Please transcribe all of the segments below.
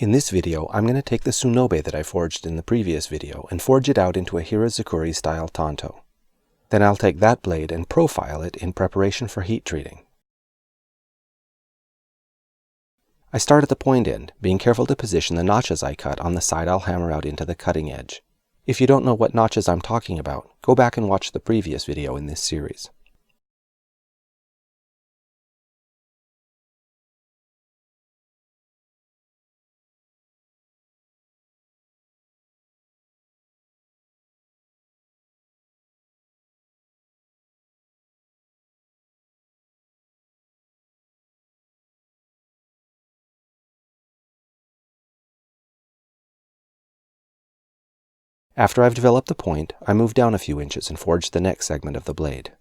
In this video, I'm going to take the tsunobe that I forged in the previous video and forge it out into a hirazukuri style tanto. Then I'll take that blade and profile it in preparation for heat treating. I start at the point end, being careful to position the notches I cut on the side I'll hammer out into the cutting edge. If you don't know what notches I'm talking about, go back and watch the previous video in this series. After I've developed the point, I move down a few inches and forge the next segment of the blade.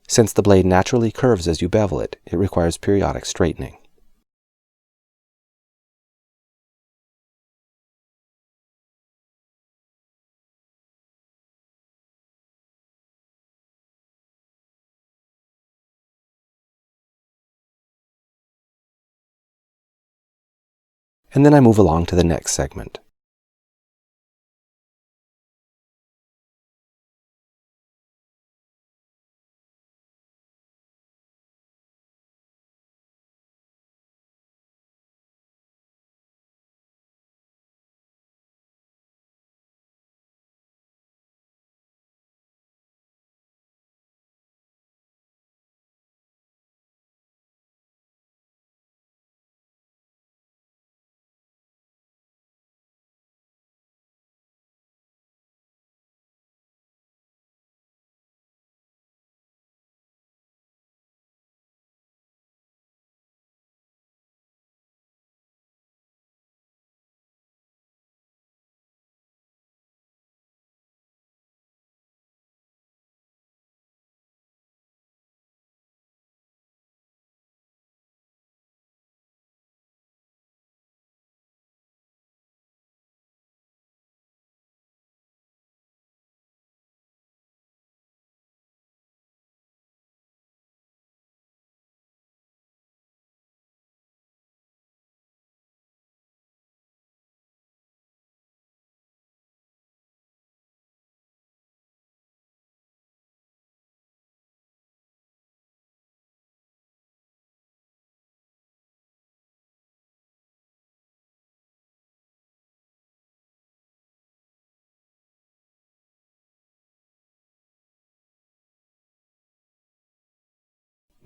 Since the blade naturally curves as you bevel it, it requires periodic straightening. And then I move along to the next segment.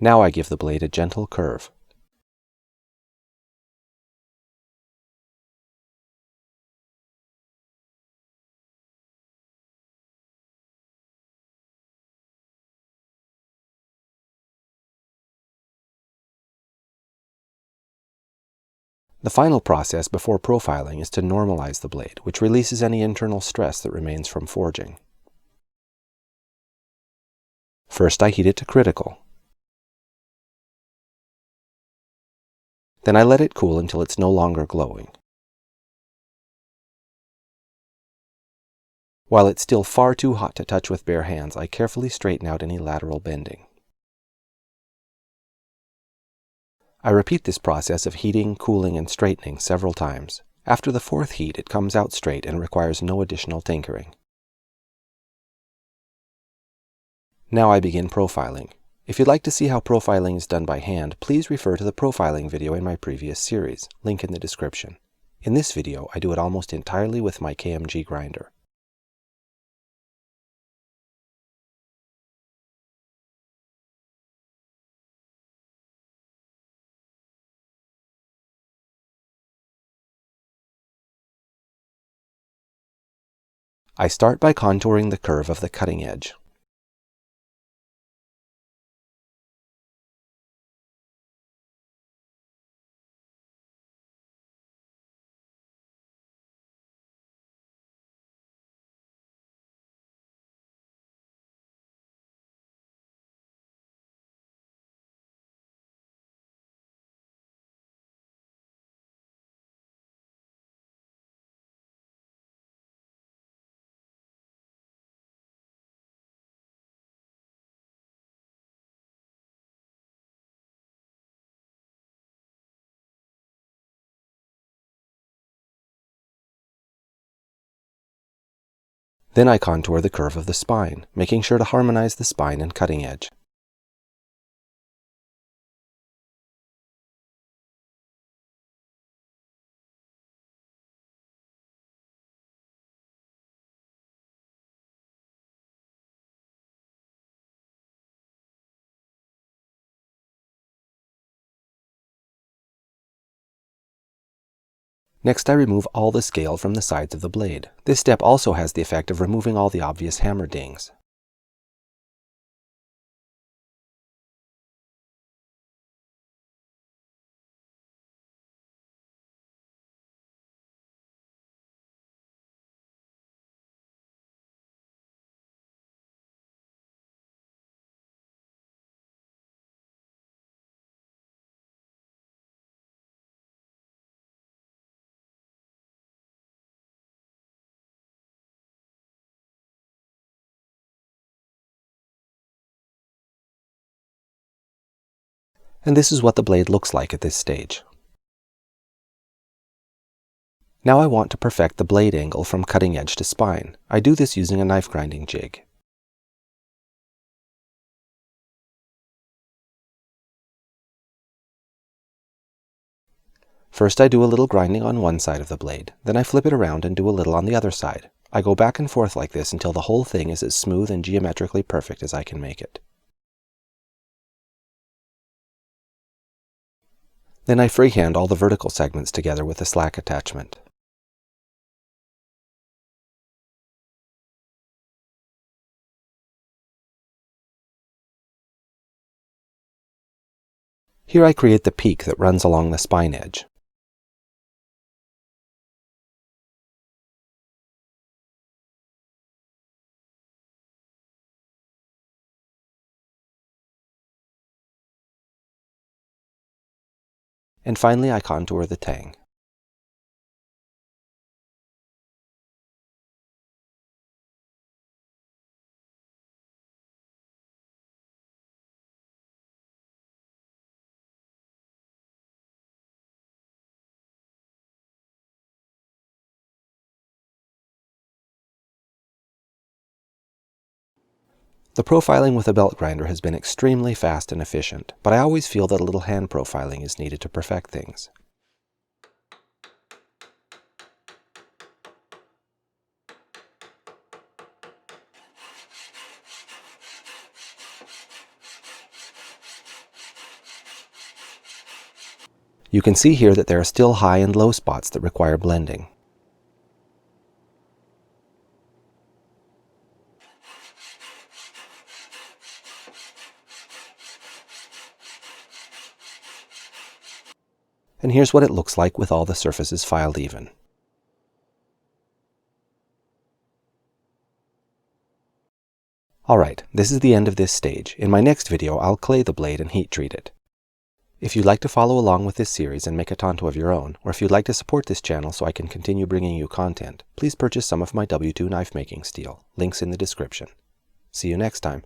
Now I give the blade a gentle curve. The final process before profiling is to normalize the blade, which releases any internal stress that remains from forging. First, I heat it to critical. Then I let it cool until it's no longer glowing. While it's still far too hot to touch with bare hands, I carefully straighten out any lateral bending. I repeat this process of heating, cooling, and straightening several times. After the fourth heat, it comes out straight and requires no additional tinkering. Now I begin profiling. If you'd like to see how profiling is done by hand, please refer to the profiling video in my previous series, link in the description. In this video, I do it almost entirely with my KMG grinder. I start by contouring the curve of the cutting edge. Then I contour the curve of the spine, making sure to harmonize the spine and cutting edge. Next, I remove all the scale from the sides of the blade. This step also has the effect of removing all the obvious hammer dings. And this is what the blade looks like at this stage. Now I want to perfect the blade angle from cutting edge to spine. I do this using a knife grinding jig. First I do a little grinding on one side of the blade, then I flip it around and do a little on the other side. I go back and forth like this until the whole thing is as smooth and geometrically perfect as I can make it. Then I freehand all the vertical segments together with the slack attachment. Here I create the peak that runs along the spine edge. And finally I contour the tang. The profiling with a belt grinder has been extremely fast and efficient, but I always feel that a little hand profiling is needed to perfect things. You can see here that there are still high and low spots that require blending. And here's what it looks like with all the surfaces filed even. Alright, this is the end of this stage. In my next video, I'll clay the blade and heat treat it. If you'd like to follow along with this series and make a tanto of your own, or if you'd like to support this channel so I can continue bringing you content, please purchase some of my W2 knife making steel. Links in the description. See you next time.